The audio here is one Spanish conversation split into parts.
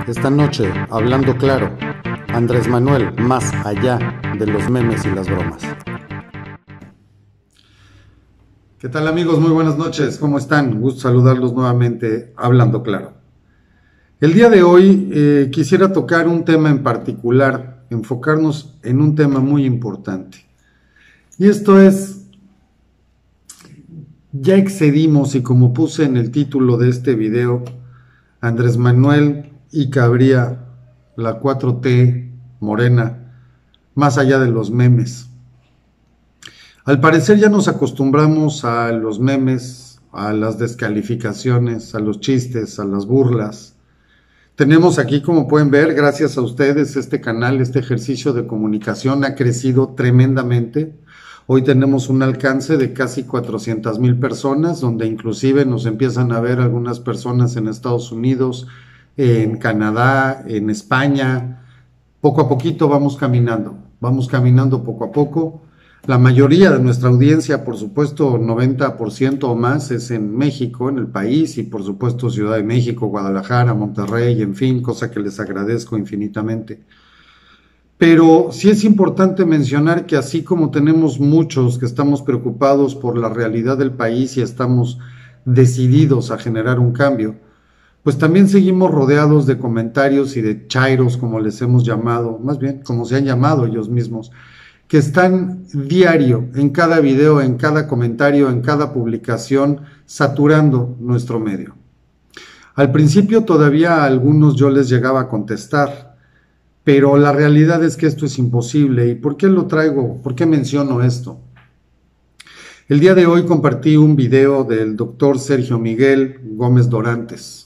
Esta noche, hablando claro, Andrés Manuel más allá de los memes y las bromas. ¿Qué tal, amigos? Muy buenas noches, ¿cómo están? Gusto saludarlos nuevamente, hablando claro. El día de hoy quisiera tocar un tema en particular, enfocarnos en un tema muy importante. Y esto es, ya excedimos, y como puse en el título de este video, Andrés Manuel y cabría la 4T Morena, más allá de los memes. Al parecer ya nos acostumbramos a los memes, a las descalificaciones, a los chistes, a las burlas. Tenemos aquí, como pueden ver, gracias a ustedes, este canal, este ejercicio de comunicación ha crecido tremendamente. Hoy tenemos un alcance de casi 400,000 personas, donde inclusive nos empiezan a ver algunas personas en Estados Unidos, en Canadá, en España. Poco a poquito vamos caminando poco a poco. La mayoría de nuestra audiencia, por supuesto, 90% o más, es en México, en el país, y por supuesto Ciudad de México, Guadalajara, Monterrey, en fin, cosa que les agradezco infinitamente. Pero sí es importante mencionar que así como tenemos muchos que estamos preocupados por la realidad del país y estamos decididos a generar un cambio, pues también seguimos rodeados de comentarios y de chairos, como les hemos llamado, más bien como se han llamado ellos mismos, que están diario, en cada video, en cada comentario, en cada publicación, saturando nuestro medio. Al principio todavía a algunos yo les llegaba a contestar, pero la realidad es que esto es imposible. ¿Y por qué lo traigo? ¿Por qué menciono esto? El día de hoy compartí un video del doctor Sergio Miguel Gómez Dorantes,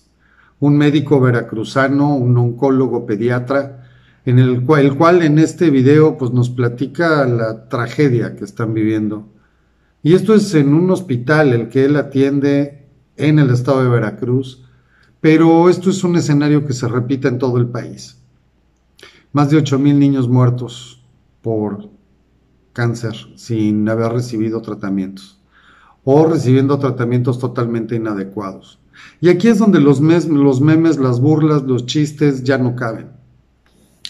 un médico veracruzano, un oncólogo pediatra, en el cual en este video pues nos platica la tragedia que están viviendo. Y esto es en un hospital el que él atiende en el estado de Veracruz, pero esto es un escenario que se repite en todo el país. Más de 8,000 niños muertos por cáncer sin haber recibido tratamientos o recibiendo tratamientos totalmente inadecuados. Y aquí es donde los memes, las burlas, los chistes ya no caben.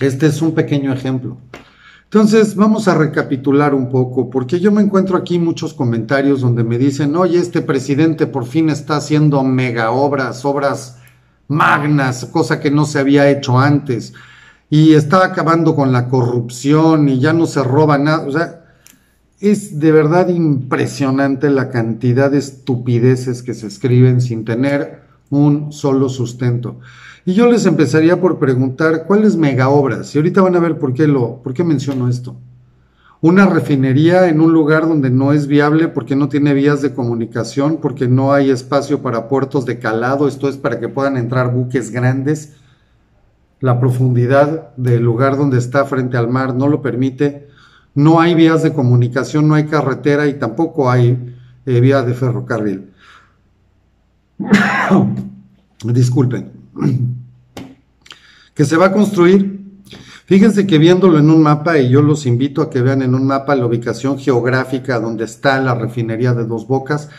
Este es un pequeño ejemplo. Entonces vamos a recapitular un poco, porque yo me encuentro aquí muchos comentarios donde me dicen, oye, este presidente por fin está haciendo mega obras magnas, cosa que no se había hecho antes, y está acabando con la corrupción y ya no se roba nada. O sea, es de verdad impresionante la cantidad de estupideces que se escriben sin tener un solo sustento. Y yo les empezaría por preguntar, ¿cuáles mega obras? Y ahorita van a ver por qué menciono esto. Una refinería en un lugar donde no es viable porque no tiene vías de comunicación, porque no hay espacio para puertos de calado, esto es para que puedan entrar buques grandes. La profundidad del lugar donde está frente al mar no lo permite. No hay vías de comunicación, no hay carretera y tampoco hay vía de ferrocarril. Disculpen. Que se va a construir. Fíjense que viéndolo en un mapa, y yo los invito a que vean en un mapa la ubicación geográfica donde está la refinería de Dos Bocas,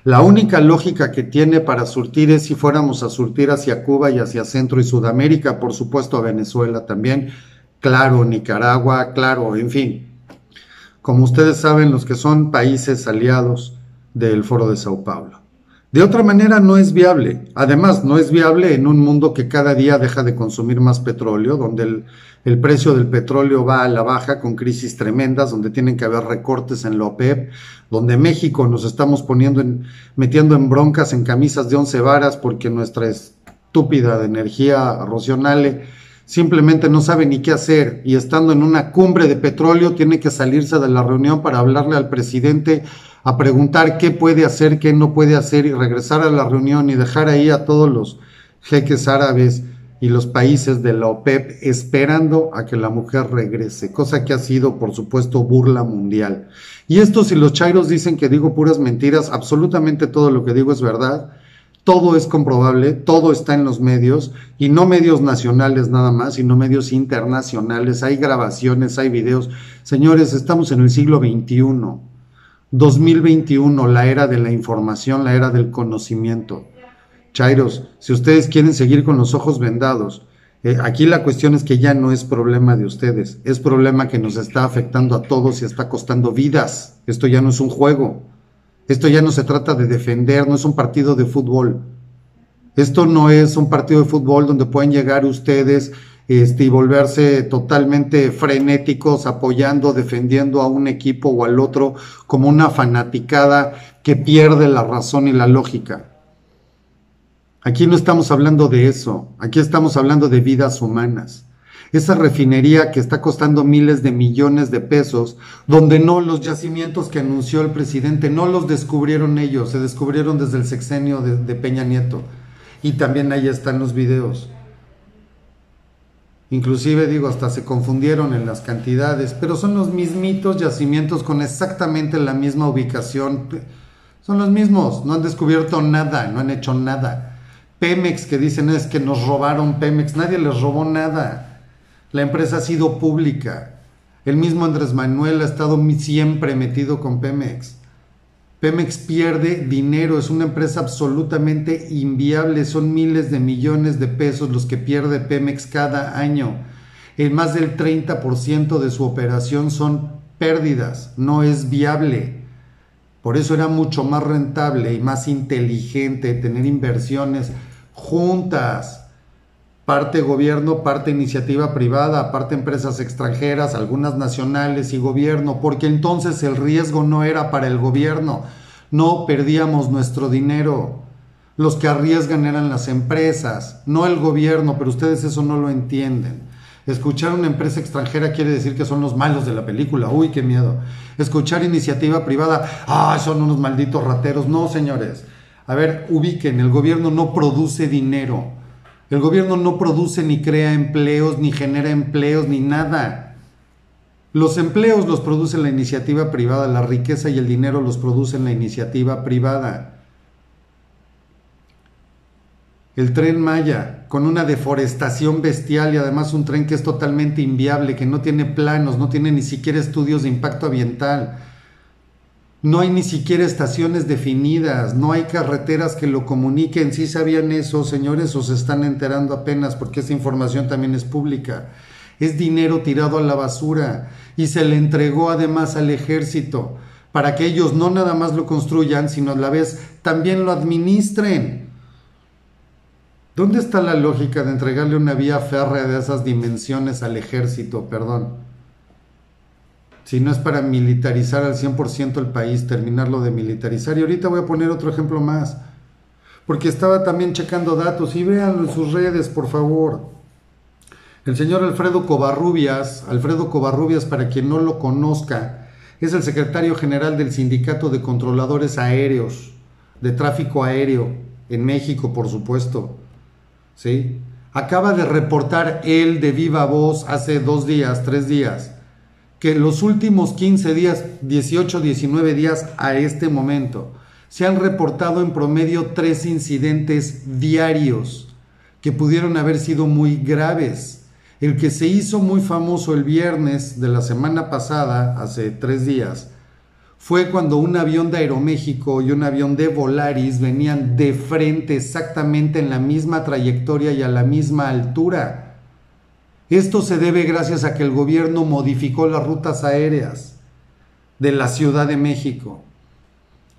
la única lógica que tiene para surtir es si fuéramos a surtir hacia Cuba y hacia Centro y Sudamérica, por supuesto a Venezuela también, claro, Nicaragua, claro, en fin. Como ustedes saben, los que son países aliados del Foro de Sao Paulo. De otra manera no es viable. Además, no es viable en un mundo que cada día deja de consumir más petróleo, donde el precio del petróleo va a la baja con crisis tremendas, donde tienen que haber recortes en la OPEP, donde México nos estamos metiendo en broncas, en camisas de 11 varas, porque nuestra estúpida de energía Rocionale simplemente no sabe ni qué hacer, y estando en una cumbre de petróleo tiene que salirse de la reunión para hablarle al presidente, a preguntar qué puede hacer, qué no puede hacer, y regresar a la reunión y dejar ahí a todos los jeques árabes y los países de la OPEP esperando a que la mujer regrese, cosa que ha sido, por supuesto, burla mundial. Y esto, si los chairos dicen que digo puras mentiras, absolutamente todo lo que digo es verdad, todo es comprobable, todo está en los medios, y no medios nacionales nada más, sino medios internacionales, hay grabaciones, hay videos. Señores, estamos en el siglo XXI, 2021, la era de la información, la era del conocimiento. Chairos, si ustedes quieren seguir con los ojos vendados Aquí la cuestión es que ya no es problema de ustedes, es problema que nos está afectando a todos y está costando vidas. Esto ya no es un juego, esto ya no se trata de defender, no es un partido de fútbol. Esto no es un partido de fútbol donde pueden llegar ustedes y volverse totalmente frenéticos apoyando, defendiendo a un equipo o al otro como una fanaticada que pierde la razón y la lógica. Aquí no estamos hablando de eso, aquí estamos hablando de vidas humanas. Esa refinería que está costando miles de millones de pesos, donde no los yacimientos que anunció el presidente, no los descubrieron ellos, se descubrieron desde el sexenio de Peña Nieto. Y también ahí están los videos. Inclusive digo, hasta se confundieron en las cantidades, pero son los mismitos yacimientos con exactamente la misma ubicación. Son los mismos, no han descubierto nada, no han hecho nada. Pemex, que dicen es que nos robaron Pemex, nadie les robó nada. La empresa ha sido pública. El mismo Andrés Manuel ha estado siempre metido con Pemex. Pemex pierde dinero, es una empresa absolutamente inviable, son miles de millones de pesos los que pierde Pemex cada año. El más del 30% de su operación son pérdidas, no es viable. Por eso era mucho más rentable y más inteligente tener inversiones juntas, parte gobierno, parte iniciativa privada, parte empresas extranjeras, algunas nacionales y gobierno, porque entonces el riesgo no era para el gobierno, no perdíamos nuestro dinero. Los que arriesgan eran las empresas, no el gobierno, pero ustedes eso no lo entienden. Escuchar una empresa extranjera quiere decir que son los malos de la película. Uy, qué miedo. Escuchar iniciativa privada, son unos malditos rateros. No, señores. A ver, ubiquen, el gobierno no produce dinero. El gobierno no produce ni crea empleos, ni genera empleos, ni nada. Los empleos los produce la iniciativa privada, la riqueza y el dinero los produce la iniciativa privada. El Tren Maya, con una deforestación bestial y además un tren que es totalmente inviable, que no tiene planos, no tiene ni siquiera estudios de impacto ambiental. No hay ni siquiera estaciones definidas, no hay carreteras que lo comuniquen. ¿Sí sabían eso, señores, o se están enterando apenas? Porque esa información también es pública. Es dinero tirado a la basura y se le entregó además al ejército para que ellos no nada más lo construyan, sino a la vez también lo administren. ¿Dónde está la lógica de entregarle una vía férrea de esas dimensiones al ejército? Perdón. Si no es para militarizar al 100% el país, terminarlo de militarizar. Y ahorita voy a poner otro ejemplo más. Porque estaba también checando datos y véanlo en sus redes, por favor. El señor Alfredo Covarrubias, para quien no lo conozca, es el secretario general del Sindicato de Controladores Aéreos, de Tráfico Aéreo, en México, por supuesto. ¿Sí? Acaba de reportar él de viva voz hace 2 días, 3 días, que los últimos 15 días, 18, 19 días a este momento, se han reportado en promedio 3 incidentes diarios que pudieron haber sido muy graves. El que se hizo muy famoso el viernes de la semana pasada, hace 3 días, fue cuando un avión de Aeroméxico y un avión de Volaris venían de frente exactamente en la misma trayectoria y a la misma altura. Esto se debe gracias a que el gobierno modificó las rutas aéreas de la Ciudad de México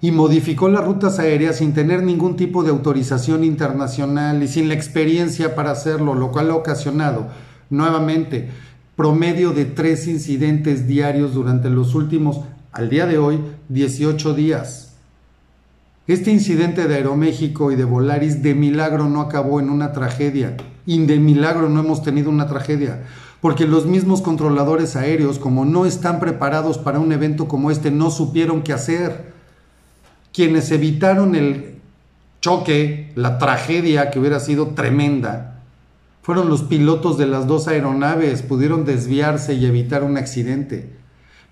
y modificó las rutas aéreas sin tener ningún tipo de autorización internacional y sin la experiencia para hacerlo, lo cual ha ocasionado nuevamente promedio de 3 incidentes diarios durante los últimos, al día de hoy, 18 días. Este incidente de Aeroméxico y de Volaris de milagro no acabó en una tragedia. Y de milagro no hemos tenido una tragedia. Porque los mismos controladores aéreos, como no están preparados para un evento como este, no supieron qué hacer. Quienes evitaron el choque, la tragedia que hubiera sido tremenda, fueron los pilotos de las 2 aeronaves. Pudieron desviarse y evitar un accidente.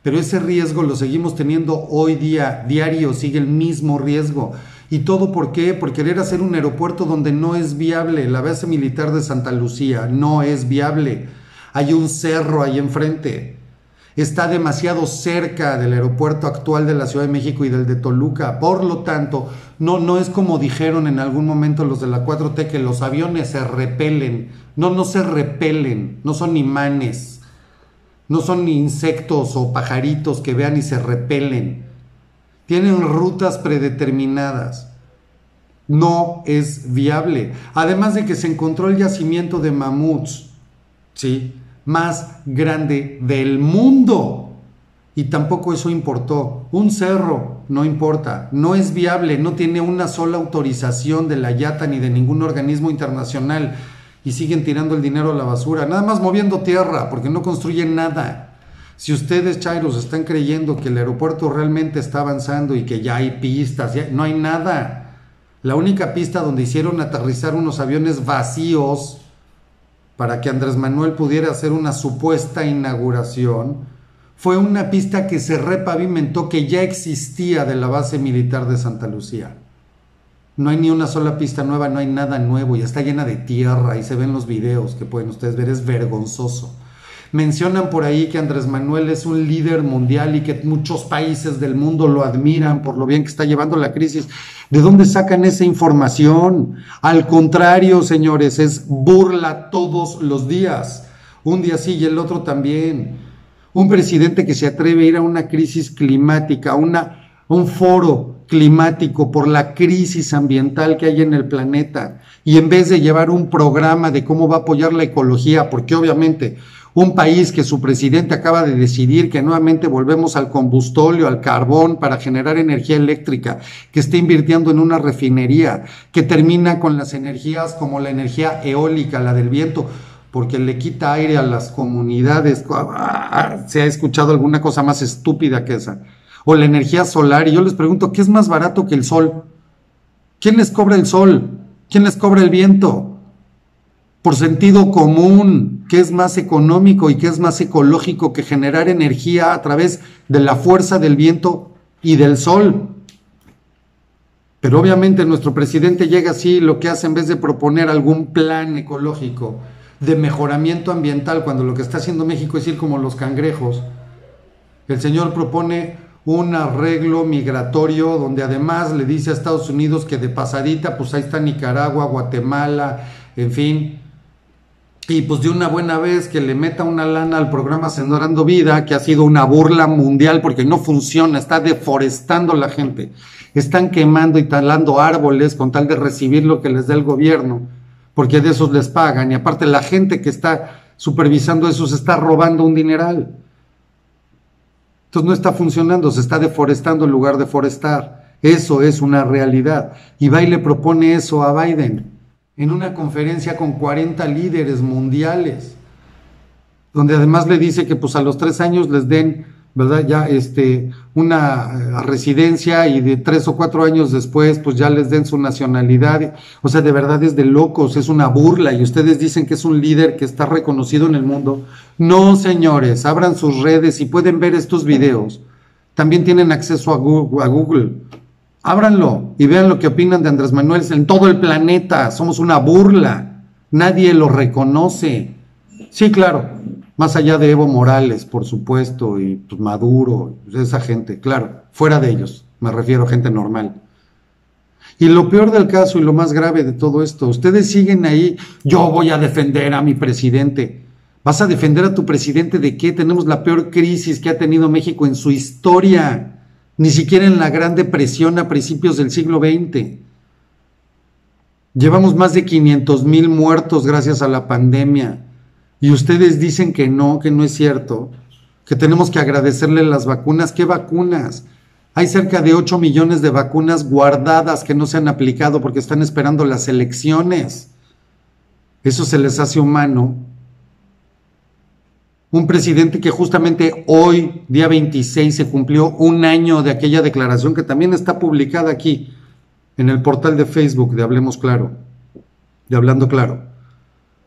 Pero ese riesgo lo seguimos teniendo hoy día, diario, sigue el mismo riesgo. ¿Y todo por qué? Por querer hacer un aeropuerto donde no es viable. La base militar de Santa Lucía no es viable. Hay un cerro ahí enfrente. está demasiado cerca del aeropuerto actual de la Ciudad de México y del de Toluca. Por lo tanto, no es como dijeron en algún momento los de la 4T, que los aviones se repelen. No se repelen, no son imanes, no son ni insectos o pajaritos que vean y se repelen. Tienen rutas predeterminadas. No es viable. Además de que se encontró el yacimiento de mamuts, ¿sí?, más grande del mundo, y tampoco eso importó. Un cerro no importa, no es viable, no tiene una sola autorización de la IATA ni de ningún organismo internacional, y siguen tirando el dinero a la basura, nada más moviendo tierra, porque no construyen nada. Si ustedes, chairos, están creyendo que el aeropuerto realmente está avanzando y que ya hay pistas, no hay nada. La única pista donde hicieron aterrizar unos aviones vacíos para que Andrés Manuel pudiera hacer una supuesta inauguración fue una pista que se repavimentó, que ya existía, de la base militar de Santa Lucía. No hay ni una sola pista nueva, no hay nada nuevo, y está llena de tierra, y se ven los videos que pueden ustedes ver, es vergonzoso. Mencionan por ahí que Andrés Manuel es un líder mundial y que muchos países del mundo lo admiran por lo bien que está llevando la crisis. ¿De dónde sacan esa información? Al contrario, señores, es burla todos los días. Un día sí y el otro también. Un presidente que se atreve a ir a una crisis climática, a un foro climático por la crisis ambiental que hay en el planeta, y en vez de llevar un programa de cómo va a apoyar la ecología, porque obviamente un país que su presidente acaba de decidir que nuevamente volvemos al combustóleo, al carbón para generar energía eléctrica, que está invirtiendo en una refinería, que termina con las energías como la energía eólica, la del viento, porque le quita aire a las comunidades. ¿Se ha escuchado alguna cosa más estúpida que esa? O la energía solar, y yo les pregunto, ¿qué es más barato que el sol? ¿Quién les cobra el sol? ¿Quién les cobra el viento? Por sentido común, ¿qué es más económico y qué es más ecológico que generar energía a través de la fuerza del viento y del sol? Pero obviamente nuestro presidente llega así, lo que hace, en vez de proponer algún plan ecológico de mejoramiento ambiental, cuando lo que está haciendo México es ir como los cangrejos, el señor propone un arreglo migratorio donde además le dice a Estados Unidos que de pasadita, pues ahí está Nicaragua, Guatemala, en fin, y pues de una buena vez que le meta una lana al programa Sembrando Vida, que ha sido una burla mundial porque no funciona, está deforestando la gente, están quemando y talando árboles con tal de recibir lo que les da el gobierno, porque de esos les pagan, y aparte la gente que está supervisando eso se está robando un dineral. Entonces no está funcionando, se está deforestando en lugar de forestar. Eso es una realidad. Y va y le propone eso a Biden en una conferencia con 40 líderes mundiales, donde además le dice que pues a los 3 años les den, ¿verdad?, ya una residencia, y de 3 o 4 años después pues ya les den su nacionalidad. O sea, de verdad es de locos, es una burla, y ustedes dicen que es un líder que está reconocido en el mundo. No, señores, abran sus redes y pueden ver estos videos. También tienen acceso a Google. Ábranlo y vean lo que opinan de Andrés Manuel en todo el planeta. Somos una burla, nadie lo reconoce. Sí, claro, más allá de Evo Morales, por supuesto, y pues Maduro, esa gente, claro, fuera de ellos, me refiero a gente normal. Y lo peor del caso y lo más grave de todo esto, ustedes siguen ahí, yo voy a defender a mi presidente. ¿Vas a defender a tu presidente de qué? Tenemos la peor crisis que ha tenido México en su historia, ni siquiera en la Gran Depresión a principios del siglo XX. Llevamos más de 500,000 muertos gracias a la pandemia, y ustedes dicen que no es cierto, que tenemos que agradecerle las vacunas. ¿Qué vacunas? Hay cerca de 8 millones de vacunas guardadas que no se han aplicado porque están esperando las elecciones. ¿Eso se les hace humano? Un presidente que justamente hoy, día 26, se cumplió 1 año de aquella declaración que también está publicada aquí en el portal de Facebook de Hablemos Claro, de Hablando Claro.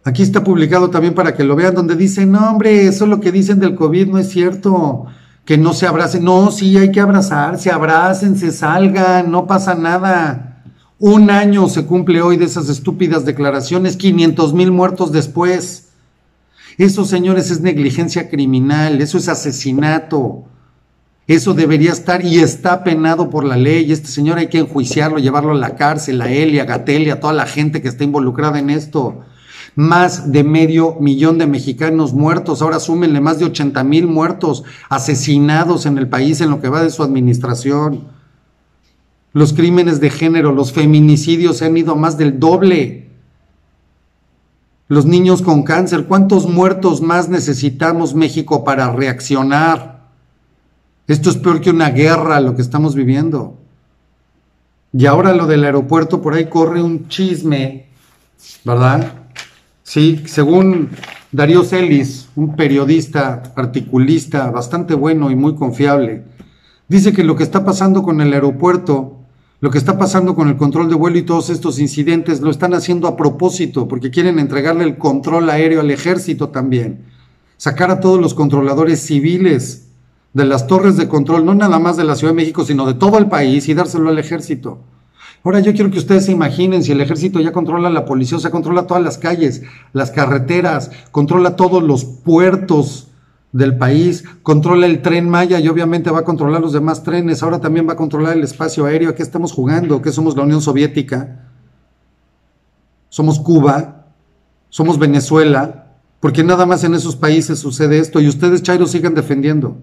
Aquí está publicado también para que lo vean, donde dicen, no hombre, eso lo que dicen del COVID no es cierto, que no se abracen. No, sí, hay que abrazarse, abrácense, salgan, no pasa nada. 1 año se cumple hoy de esas estúpidas declaraciones, 500,000 muertos después. Eso, señores, es negligencia criminal, eso es asesinato. Eso debería estar y está penado por la ley. Este señor hay que enjuiciarlo, llevarlo a la cárcel, a él y a Gatell y a toda la gente que está involucrada en esto. Más de 500,000 de mexicanos muertos, ahora súmenle más de 80,000 muertos, asesinados en el país en lo que va de su administración. Los crímenes de género, los feminicidios se han ido a más del doble. Los niños con cáncer, ¿cuántos muertos más necesitamos, México, para reaccionar? Esto es peor que una guerra, lo que estamos viviendo. Y ahora lo del aeropuerto, por ahí corre un chisme, ¿verdad? Sí, según Darío Celis, un periodista, articulista bastante bueno y muy confiable, dice que lo que está pasando con el aeropuerto, lo que está pasando con el control de vuelo y todos estos incidentes, lo están haciendo a propósito, porque quieren entregarle el control aéreo al ejército también. Sacar a todos los controladores civiles de las torres de control, no nada más de la Ciudad de México, sino de todo el país y dárselo al ejército. Ahora yo quiero que ustedes se imaginen si el ejército ya controla la policía, o sea, controla todas las calles, las carreteras, controla todos los puertos del país, controla el Tren Maya y obviamente va a controlar los demás trenes, ahora también va a controlar el espacio aéreo. ¿A qué estamos jugando? ¿Qué somos, la Unión Soviética? ¿Somos Cuba? ¿Somos Venezuela? Porque nada más en esos países sucede esto y ustedes, Chairo, sigan defendiendo.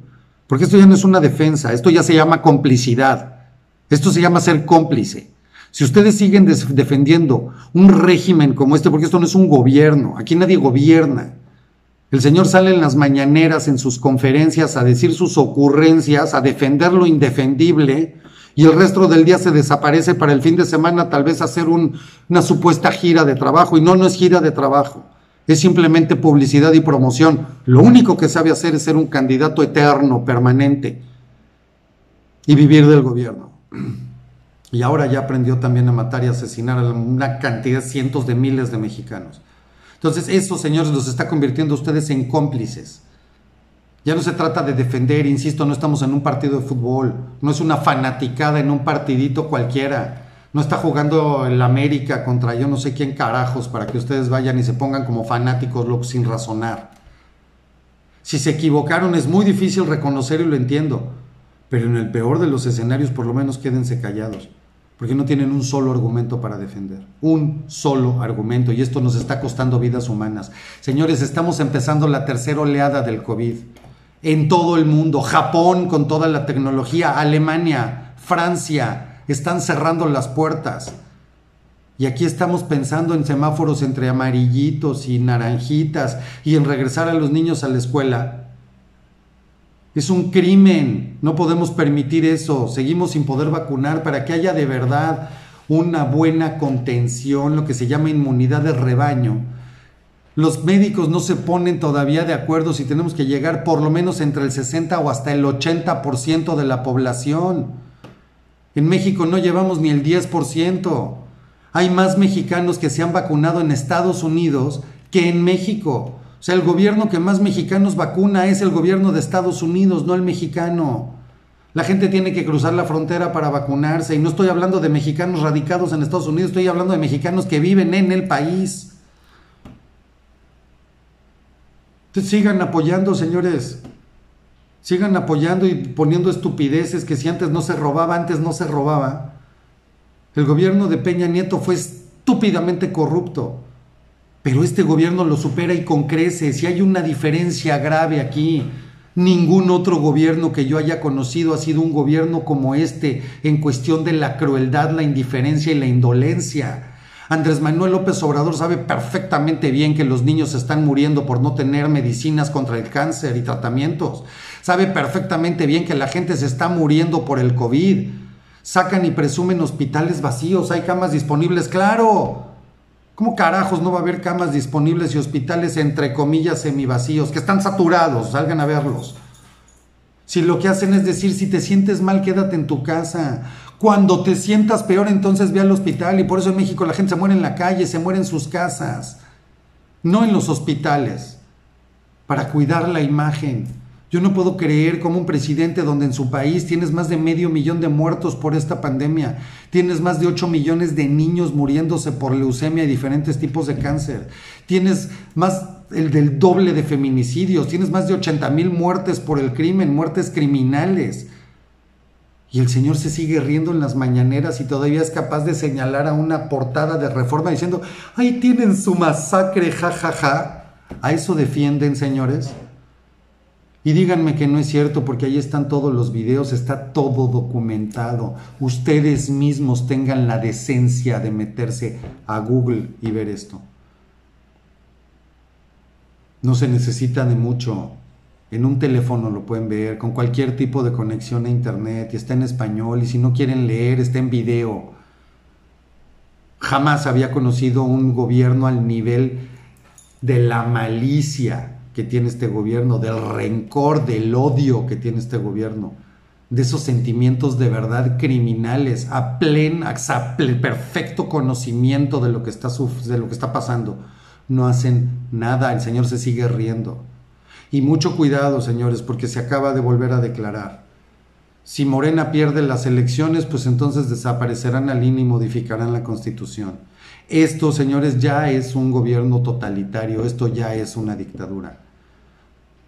Porque esto ya no es una defensa, esto ya se llama complicidad, esto se llama ser cómplice. Si ustedes siguen defendiendo un régimen como este, porque esto no es un gobierno, aquí nadie gobierna. El señor sale en las mañaneras, en sus conferencias, a decir sus ocurrencias, a defender lo indefendible, y el resto del día se desaparece para el fin de semana, tal vez hacer una supuesta gira de trabajo, y no es gira de trabajo. Es simplemente publicidad y promoción. Lo único que sabe hacer es ser un candidato eterno, permanente, y vivir del gobierno. Y ahora ya aprendió también a matar y asesinar a una cantidad, cientos de miles de mexicanos. Entonces, eso, señores, los está convirtiendo a ustedes en cómplices. Ya no se trata de defender, insisto, no estamos en un partido de fútbol, no es una fanaticada en un partidito cualquiera. No está jugando el América contra yo no sé quién carajos para que ustedes vayan y se pongan como fanáticos locos sin razonar. Si se equivocaron es muy difícil reconocer y lo entiendo, pero en el peor de los escenarios por lo menos quédense callados, porque no tienen un solo argumento para defender. Un solo argumento, y esto nos está costando vidas humanas. Señores, estamos empezando la tercera oleada del COVID en todo el mundo. Japón con toda la tecnología, Alemania, Francia, están cerrando las puertas. Y aquí estamos pensando en semáforos entre amarillitos y naranjitas y en regresar a los niños a la escuela. Es un crimen, no podemos permitir eso. Seguimos sin poder vacunar para que haya de verdad una buena contención, lo que se llama inmunidad de rebaño. Los médicos no se ponen todavía de acuerdo si tenemos que llegar por lo menos entre el 60 o hasta el 80% de la población. En México no llevamos ni el 10%. Hay más mexicanos que se han vacunado en Estados Unidos que en México. O sea, el gobierno que más mexicanos vacuna es el gobierno de Estados Unidos, no el mexicano. La gente tiene que cruzar la frontera para vacunarse. Y no estoy hablando de mexicanos radicados en Estados Unidos, estoy hablando de mexicanos que viven en el país. Entonces sigan apoyando, señores. Sigan apoyando y poniendo estupideces que si antes no se robaba, El gobierno de Peña Nieto fue estúpidamente corrupto, pero este gobierno lo supera y con creces. Y hay una diferencia grave aquí. Ningún otro gobierno que yo haya conocido ha sido un gobierno como este en cuestión de la crueldad, la indiferencia y la indolencia. Andrés Manuel López Obrador sabe perfectamente bien que los niños están muriendo por no tener medicinas contra el cáncer y tratamientos. Sabe perfectamente bien que la gente se está muriendo por el COVID. Sacan y presumen hospitales vacíos, hay camas disponibles, claro. ¿Cómo carajos no va a haber camas disponibles y hospitales entre comillas semivacíos, que están saturados? Salgan a verlos. Si lo que hacen es decir, si te sientes mal, quédate en tu casa. Cuando te sientas peor, entonces ve al hospital. Y por eso en México la gente se muere en la calle, se muere en sus casas, no en los hospitales, para cuidar la imagen. Yo no puedo creer como un presidente donde en su país tienes más de 500,000 de muertos por esta pandemia, tienes más de 8 millones de niños muriéndose por leucemia y diferentes tipos de cáncer, tienes más el del doble de feminicidios, tienes más de 80,000 muertes por el crimen, muertes criminales. Y el señor se sigue riendo en las mañaneras y todavía es capaz de señalar a una portada de Reforma diciendo, ahí tienen su masacre, jajaja. Ja, ja. ¿A eso defienden, señores? Y díganme que no es cierto, porque ahí están todos los videos, está todo documentado. Ustedes mismos tengan la decencia de meterse a Google y ver esto. No se necesita de mucho. En un teléfono lo pueden ver, con cualquier tipo de conexión a internet, y está en español, y si no quieren leer, está en video. Jamás había conocido un gobierno al nivel de la malicia que tiene este gobierno, del rencor, del odio que tiene este gobierno, de esos sentimientos de verdad criminales, a perfecto conocimiento de lo que está pasando. No hacen nada, el señor se sigue riendo. Y mucho cuidado, señores, porque se acaba de volver a declarar. Si Morena pierde las elecciones, pues entonces desaparecerán al INE y modificarán la Constitución. Esto, señores, ya es un gobierno totalitario, esto ya es una dictadura.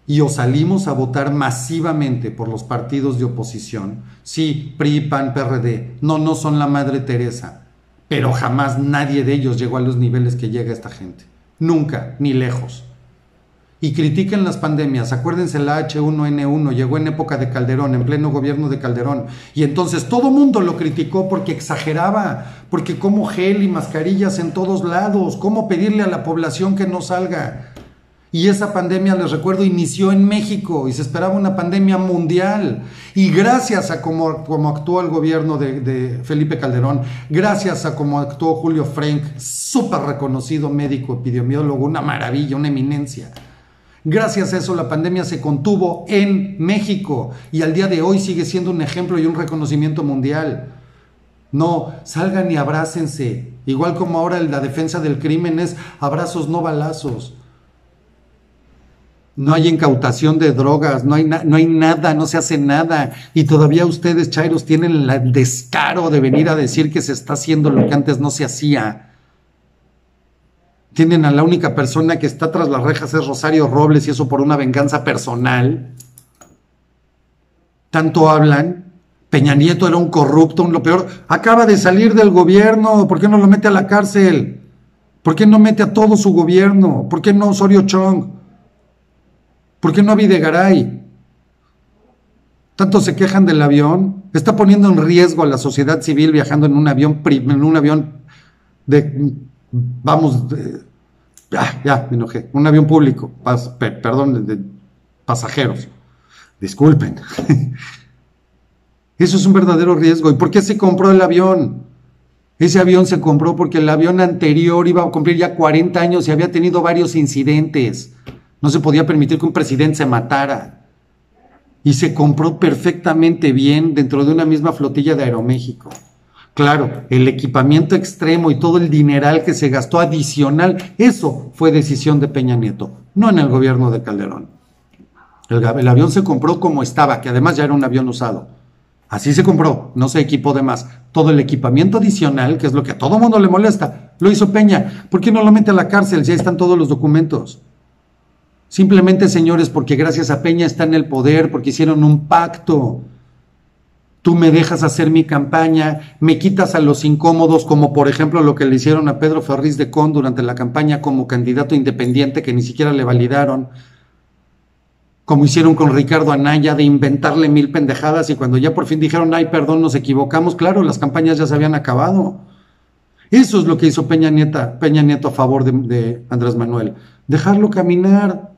Y o salimos a votar masivamente por los partidos de oposición. Sí, PRI, PAN, PRD, no son la Madre Teresa, pero jamás nadie de ellos llegó a los niveles que llega esta gente. Nunca, ni lejos. Y critiquen las pandemias, acuérdense, la H1N1 llegó en época de Calderón, en pleno gobierno de Calderón, y entonces todo mundo lo criticó porque exageraba, porque como gel y mascarillas en todos lados, cómo pedirle a la población que no salga. Y esa pandemia, les recuerdo, inició en México y se esperaba una pandemia mundial. Y gracias a cómo actuó el gobierno de Felipe Calderón, gracias a cómo actuó Julio Frenk, súper reconocido médico epidemiólogo, una maravilla, una eminencia. Gracias a eso la pandemia se contuvo en México y al día de hoy sigue siendo un ejemplo y un reconocimiento mundial. No, salgan y abrácense, igual como ahora la defensa del crimen es abrazos, no balazos. No hay incautación de drogas, no hay nada, no se hace nada. Y todavía ustedes, chairos, tienen el descaro de venir a decir que se está haciendo lo que antes no se hacía. Tienen a la única persona que está tras las rejas es Rosario Robles, y eso por una venganza personal. Tanto hablan. Peña Nieto era un corrupto, lo peor. Acaba de salir del gobierno, ¿por qué no lo mete a la cárcel? ¿Por qué no mete a todo su gobierno? ¿Por qué no Osorio Chong? ¿Por qué no a Videgaray? Tanto se quejan del avión. Está poniendo en riesgo a la sociedad civil viajando en un avión de, vamos, ya me enojé, un avión público, perdón, de pasajeros. Disculpen. Eso es un verdadero riesgo. ¿Y por qué se compró el avión? Ese avión se compró porque el avión anterior iba a cumplir ya 40 años y había tenido varios incidentes. No se podía permitir que un presidente se matara. Y se compró perfectamente bien dentro de una misma flotilla de Aeroméxico. Claro, el equipamiento extremo y todo el dineral que se gastó adicional, eso fue decisión de Peña Nieto, no en el gobierno de Calderón. El avión se compró como estaba, que además ya era un avión usado. Así se compró, no se equipó de más. Todo el equipamiento adicional, que es lo que a todo mundo le molesta, lo hizo Peña. ¿Por qué no lo mete a la cárcel si ahí están todos los documentos? Simplemente, señores, porque gracias a Peña está en el poder, porque hicieron un pacto. Tú me dejas hacer mi campaña, me quitas a los incómodos, como por ejemplo lo que le hicieron a Pedro Ferriz de Con durante la campaña como candidato independiente, que ni siquiera le validaron. Como hicieron con Ricardo Anaya, de inventarle 1000 pendejadas, y cuando ya por fin dijeron, ay, perdón, nos equivocamos, claro, las campañas ya se habían acabado. Eso es lo que hizo Peña Nieto a favor de Andrés Manuel. Dejarlo caminar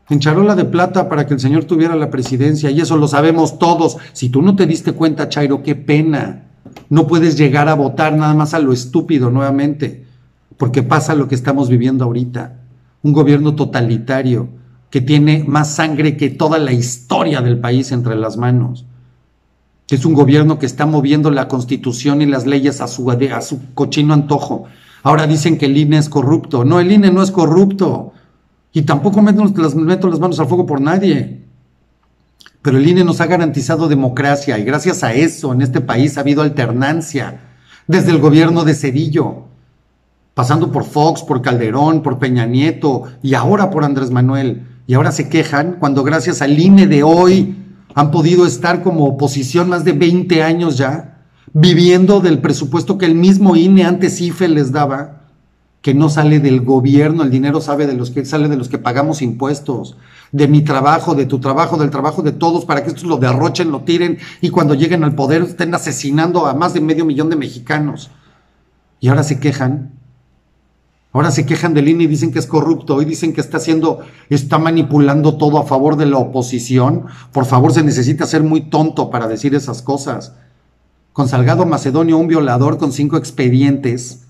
en charola de plata para que el señor tuviera la presidencia, y eso lo sabemos todos. Si tú no te diste cuenta, Chairo, qué pena. No puedes llegar a votar nada más a lo estúpido nuevamente, porque pasa lo que estamos viviendo ahorita. Un gobierno totalitario que tiene más sangre que toda la historia del país entre las manos. Es un gobierno que está moviendo la Constitución y las leyes a su cochino antojo. Ahora dicen que el INE es corrupto. No, el INE no es corrupto. Y tampoco meto las manos al fuego por nadie. Pero el INE nos ha garantizado democracia, y gracias a eso en este país ha habido alternancia desde el gobierno de Zedillo. pasando por Fox, por Calderón, por Peña Nieto y ahora por Andrés Manuel. Y ahora se quejan cuando gracias al INE de hoy han podido estar como oposición más de 20 años ya, viviendo del presupuesto que el mismo INE antes IFE les daba, que no sale del gobierno, el dinero sale de los que pagamos impuestos, de mi trabajo, de tu trabajo, del trabajo de todos, para que estos lo derrochen, lo tiren y cuando lleguen al poder estén asesinando a más de 500,000 de mexicanos. Y ahora se quejan. Ahora se quejan del INE y dicen que es corrupto y dicen que está manipulando todo a favor de la oposición. Por favor, se necesita ser muy tonto para decir esas cosas. Con Salgado Macedonio, un violador con 5 expedientes,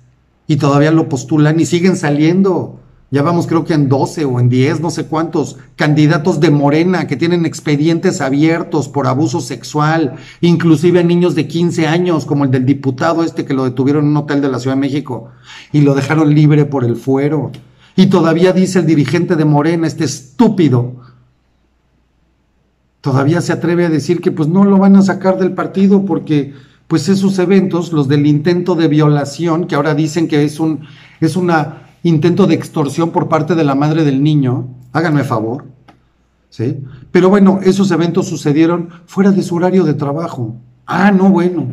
y todavía lo postulan y siguen saliendo. Ya vamos creo que en 12 o en 10, no sé cuántos, candidatos de Morena que tienen expedientes abiertos por abuso sexual, inclusive niños de 15 años, como el del diputado que lo detuvieron en un hotel de la Ciudad de México y lo dejaron libre por el fuero. Y todavía dice el dirigente de Morena, estúpido, todavía se atreve a decir que pues no lo van a sacar del partido porque pues esos eventos, los del intento de violación, que ahora dicen que es un intento de extorsión por parte de la madre del niño, háganme favor, ¿sí? Pero bueno, esos eventos sucedieron fuera de su horario de trabajo. Ah, no, bueno.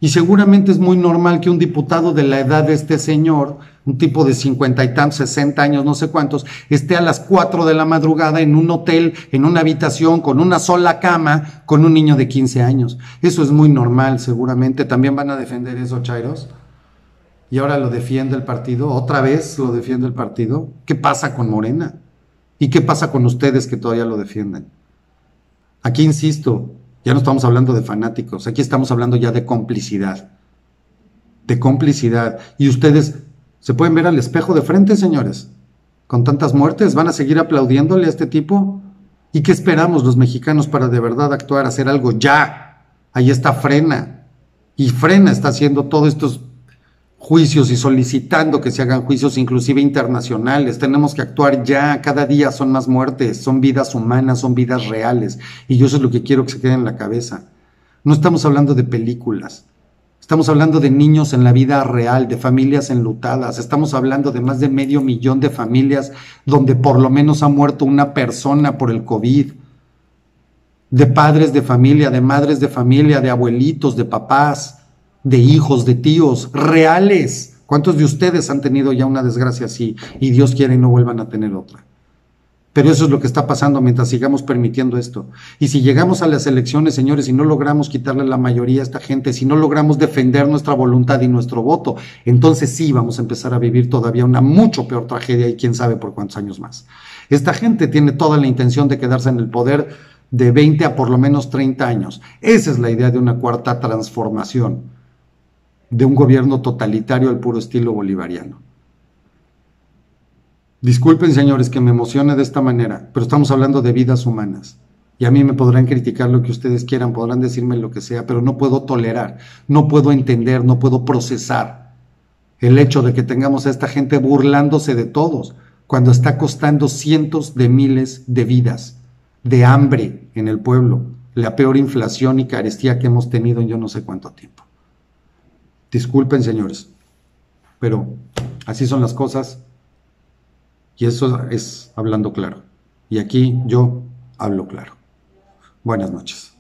Y seguramente es muy normal que un diputado de la edad de este señor, un tipo de 50 y tantos, 60 años, no sé cuántos, esté a las 4 de la madrugada en un hotel, en una habitación, con una sola cama, con un niño de 15 años. Eso es muy normal, seguramente. ¿También van a defender eso, chairos? Y ahora lo defiende el partido, otra vez lo defiende el partido. ¿Qué pasa con Morena? ¿Y qué pasa con ustedes que todavía lo defienden? Aquí insisto, ya no estamos hablando de fanáticos, aquí estamos hablando ya de complicidad. De complicidad. Y ustedes se pueden ver al espejo de frente, señores. Con tantas muertes, ¿van a seguir aplaudiéndole a este tipo? ¿Y qué esperamos los mexicanos para de verdad actuar, hacer algo ya? Ahí está Frena. Y Frena está haciendo todos estos juicios y solicitando que se hagan juicios inclusive internacionales. Tenemos que actuar ya, cada día son más muertes, son vidas humanas, son vidas reales, y yo eso es lo que quiero que se quede en la cabeza. No estamos hablando de películas, estamos hablando de niños en la vida real, de familias enlutadas, estamos hablando de más de 500,000 de familias donde por lo menos ha muerto una persona por el COVID, de padres de familia, de madres de familia, de abuelitos, de papás, de hijos, de tíos, reales. ¿Cuántos de ustedes han tenido ya una desgracia así y Dios quiere y no vuelvan a tener otra? Pero eso es lo que está pasando mientras sigamos permitiendo esto. Y si llegamos a las elecciones, señores, y no logramos quitarle la mayoría a esta gente, si no logramos defender nuestra voluntad y nuestro voto, entonces sí vamos a empezar a vivir todavía una mucho peor tragedia y quién sabe por cuántos años más. Esta gente tiene toda la intención de quedarse en el poder de 20 a por lo menos 30 años. Esa es la idea de una cuarta transformación, de un gobierno totalitario al puro estilo bolivariano. Disculpen, señores, que me emocione de esta manera, pero estamos hablando de vidas humanas. Y a mí me podrán criticar lo que ustedes quieran, podrán decirme lo que sea, pero no puedo tolerar, no puedo entender, no puedo procesar el hecho de que tengamos a esta gente burlándose de todos, cuando está costando cientos de miles de vidas, de hambre en el pueblo, la peor inflación y carestía que hemos tenido en yo no sé cuánto tiempo. Disculpen, señores, pero así son las cosas y eso es hablando claro. Y aquí yo hablo claro. Buenas noches.